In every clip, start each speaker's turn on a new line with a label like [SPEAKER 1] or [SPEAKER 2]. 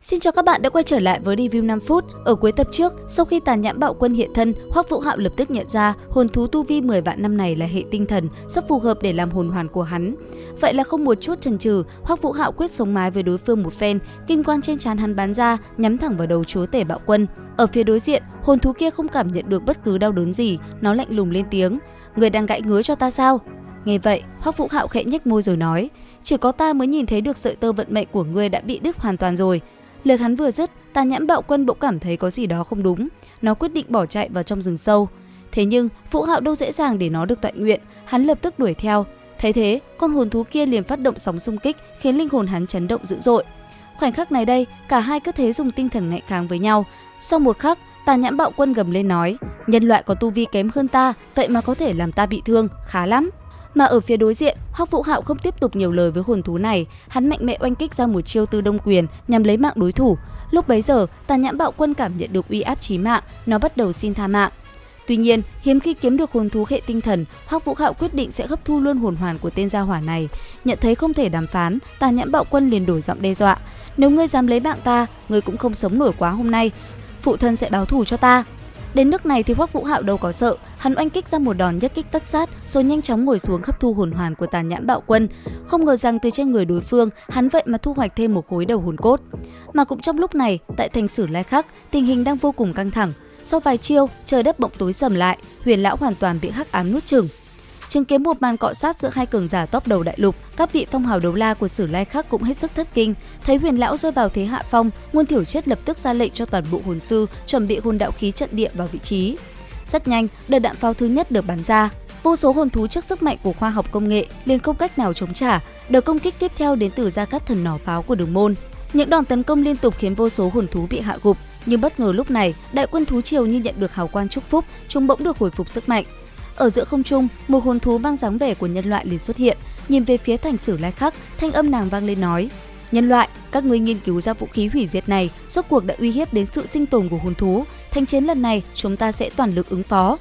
[SPEAKER 1] Xin chào các bạn đã quay trở lại với review 5 phút. Ở cuối tập trước, sau khi Tàn Nhãn Bạo Quân hiện thân, Hoắc Vũ Hạo lập tức nhận ra hồn thú tu vi 10 vạn năm này là hệ tinh thần, rất phù hợp để làm hồn hoàn của hắn. Vậy là không một chút chần chừ, Hoắc Vũ Hạo quyết sống mái với đối phương một phen, kim quang trên trán hắn bắn ra, nhắm thẳng vào đầu chúa tể Bạo Quân. Ở phía đối diện, hồn thú kia không cảm nhận được bất cứ đau đớn gì, nó lạnh lùng lên tiếng: "Người đang gãi ngứa cho ta sao?" Nghe vậy, Hoắc Vũ Hạo khẽ nhếch môi rồi nói: "Chỉ có ta mới nhìn thấy được sợi tơ vận mệnh của ngươi đã bị đứt hoàn toàn rồi." Lời hắn vừa dứt, Tàn Nhãn Bạo Quân bỗng cảm thấy có gì đó không đúng, nó quyết định bỏ chạy vào trong rừng sâu. Thế nhưng Vũ Hạo đâu dễ dàng để nó được toại nguyện, hắn lập tức đuổi theo. Thấy thế, con hồn thú kia liền phát động sóng xung kích, khiến linh hồn hắn chấn động dữ dội. Khoảnh khắc này đây, cả hai cứ thế dùng tinh thần ngạnh kháng với nhau. Sau một khắc, Tàn Nhãn Bạo Quân gầm lên nói: "Nhân loại có tu vi kém hơn ta, vậy mà có thể làm ta bị thương, khá lắm." Mà ở phía đối diện, Hoắc Vũ Hạo không tiếp tục nhiều lời với hồn thú này, hắn mạnh mẽ oanh kích ra một chiêu Tư Đông Quyền nhằm lấy mạng đối thủ. Lúc bấy giờ, Tàn Nhãn Bạo Quân cảm nhận được uy áp chí mạng, nó bắt đầu xin tha mạng. Tuy nhiên, hiếm khi kiếm được hồn thú hệ tinh thần, Hoắc Vũ Hạo quyết định sẽ hấp thu luôn hồn hoàn của tên gia hỏa này. Nhận thấy không thể đàm phán, Tàn Nhãn Bạo Quân liền đổi giọng đe dọa: "Nếu ngươi dám lấy mạng ta, ngươi cũng không sống nổi quá hôm nay. Phụ thân sẽ báo thù cho ta." Đến nước này thì Hoắc Vũ Hạo đâu có sợ, hắn oanh kích ra một đòn nhất kích tất sát, rồi nhanh chóng ngồi xuống hấp thu hồn hoàn của Tàn Nhãn Bạo Quân. Không ngờ rằng từ trên người đối phương, hắn vậy mà thu hoạch thêm một khối đầu hồn cốt. Mà cũng trong lúc này, tại thành Sử Lai Khắc, tình hình đang vô cùng căng thẳng. Sau vài chiêu, trời đất bỗng tối sầm lại, Huyền lão hoàn toàn bị hắc ám nuốt chửng. Chứng kiến một màn cọ sát giữa hai cường giả top đầu đại lục, các vị phong hào đấu la của Sử Lai Khắc cũng hết sức thất kinh. Thấy Huyền lão rơi vào thế hạ phong, Muôn Thiểu Triết lập tức ra lệnh cho toàn bộ hồn sư chuẩn bị hồn đạo khí trận địa vào vị trí. Rất nhanh, đợt đạn pháo thứ nhất được bắn ra. Vô số hồn thú trước sức mạnh của khoa học công nghệ liền không cách nào chống trả. Đợt công kích tiếp theo đến từ Gia Cát Thần nỏ pháo của Đường Môn. Những đòn tấn công liên tục khiến vô số hồn thú bị hạ gục. Nhưng bất ngờ lúc này, đại quân thú triều như nhận được hào quang chúc phúc, chúng bỗng được hồi phục sức mạnh. Ở giữa không trung, một hồn thú mang dáng vẻ của nhân loại liền xuất hiện, nhìn về phía thành Sử Lai Khắc, thanh âm nàng vang lên nói: "Nhân loại, các ngươi nghiên cứu ra vũ khí hủy diệt này, rốt cuộc đã uy hiếp đến sự sinh tồn của hồn thú. Thanh chiến lần này, chúng ta sẽ toàn lực ứng phó."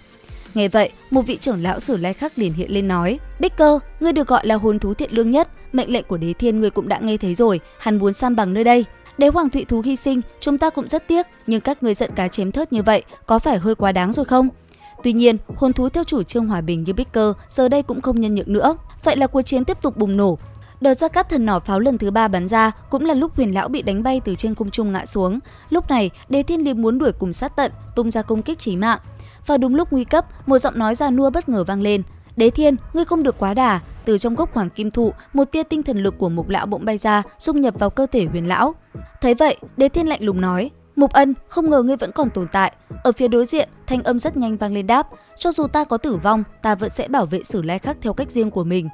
[SPEAKER 1] Nghe vậy, một vị trưởng lão Sử Lai Khắc liền hiện lên nói: "Bích Cơ, ngươi được gọi là hồn thú thiện lương nhất, mệnh lệnh của Đế Thiên ngươi cũng đã nghe thấy rồi, hắn muốn san bằng nơi đây. Đế hoàng thụy thú hy sinh, chúng ta cũng rất tiếc, nhưng các ngươi giận cá chém thớt như vậy, có phải hơi quá đáng rồi không?" Tuy nhiên, hồn thú theo chủ trương hòa bình như Bích Cơ giờ đây cũng không nhân nhượng nữa. Vậy là cuộc chiến tiếp tục bùng nổ. Đợt Gia Cát Thần nỏ pháo lần thứ 3 bắn ra, cũng là lúc Huyền lão bị đánh bay từ trên không trung ngã xuống. Lúc này, Đế Thiên liền muốn đuổi cùng sát tận, tung ra công kích chí mạng. Và đúng lúc nguy cấp, một giọng nói già nua bất ngờ vang lên: "Đế Thiên, ngươi không được quá đà." Từ trong gốc hoàng kim thụ, một tia tinh thần lực của Mục lão bỗng bay ra, dung nhập vào cơ thể Huyền lão. Thấy vậy, Đế Thiên lạnh lùng nói: "Mục Ân, không ngờ ngươi vẫn còn tồn tại." Ở phía đối diện, thanh âm rất nhanh vang lên đáp: "Cho dù ta có tử vong, ta vẫn sẽ bảo vệ Sử Lai Khắc theo cách riêng của mình."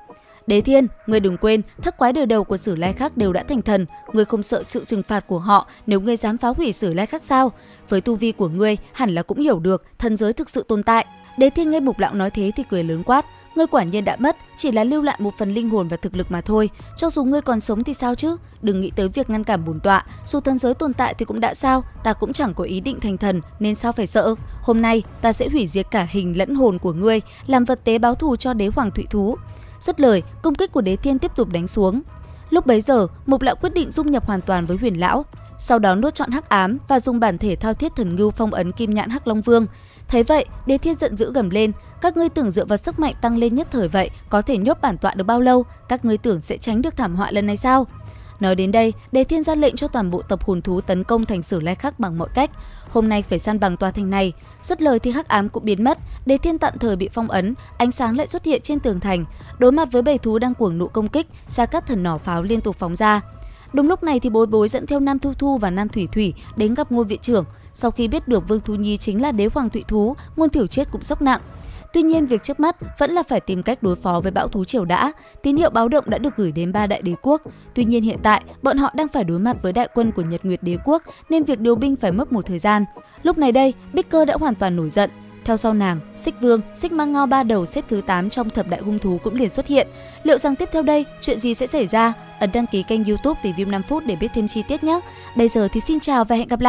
[SPEAKER 1] "Đế Thiên, ngươi đừng quên, thất quái đời đầu của Sử Lai Khắc đều đã thành thần, ngươi không sợ sự trừng phạt của họ nếu ngươi dám phá hủy Sử Lai Khắc sao? Với tu vi của ngươi, hẳn là cũng hiểu được thần giới thực sự tồn tại." Đế Thiên nghe Mục lão nói thế thì cười lớn quát: "Ngươi quả nhiên đã mất, chỉ là lưu lại một phần linh hồn và thực lực mà thôi. Cho dù ngươi còn sống thì sao chứ? Đừng nghĩ tới việc ngăn cản bổn tọa. Dù thần giới tồn tại thì cũng đã sao? Ta cũng chẳng có ý định thành thần, nên sao phải sợ? Hôm nay ta sẽ hủy diệt cả hình lẫn hồn của ngươi, làm vật tế báo thù cho Đế hoàng thụy thú." Dứt lời, công kích của Đế Thiên tiếp tục đánh xuống. Lúc bấy giờ, Mục lão quyết định dung nhập hoàn toàn với Huyền lão, sau đó nuốt trọn hắc ám và dùng bản thể thao thiết thần ngưu phong ấn Kim Nhãn Hắc Long Vương. Thấy vậy, Đế Thiên giận dữ gầm lên: "Các ngươi tưởng dựa vào sức mạnh tăng lên nhất thời vậy có thể nhốt bản tọa được bao lâu? Các ngươi tưởng sẽ tránh được thảm họa lần này sao?" Nói đến đây, Đế Thiên ra lệnh cho toàn bộ tập hồn thú tấn công thành Sử Lai Khắc bằng mọi cách. Hôm nay phải san bằng tòa thành này. Dứt lời thì hắc ám cũng biến mất, Đế Thiên tạm thời bị phong ấn, ánh sáng lại xuất hiện trên tường thành. Đối mặt với bầy thú đang cuồng nộ công kích, Gia Cát Thần nỏ pháo liên tục phóng ra. Đúng lúc này thì Bối Bối dẫn theo Nam Thu Thu và Nam Thủy Thủy đến gặp Ngô viện trưởng. Sau khi biết được Vương Thu Nhi chính là Đế hoàng thụy thú, Muôn Thiểu Triết cũng sốc nặng. Tuy nhiên, việc trước mắt vẫn là phải tìm cách đối phó với bão thú triều đã. Tín hiệu báo động đã được gửi đến 3 đại đế quốc. Tuy nhiên hiện tại, bọn họ đang phải đối mặt với đại quân của Nhật Nguyệt đế quốc, nên việc điều binh phải mất một thời gian. Lúc này đây, Bích Cơ đã hoàn toàn nổi giận. Theo sau nàng, Xích Vương, Xích Mang Ngao ba đầu xếp thứ 8 trong thập đại hung thú cũng liền xuất hiện. Liệu rằng tiếp theo đây, chuyện gì sẽ xảy ra? Ấn đăng ký kênh YouTube Review 5 phút để biết thêm chi tiết nhé. Bây giờ thì xin chào và hẹn gặp lại.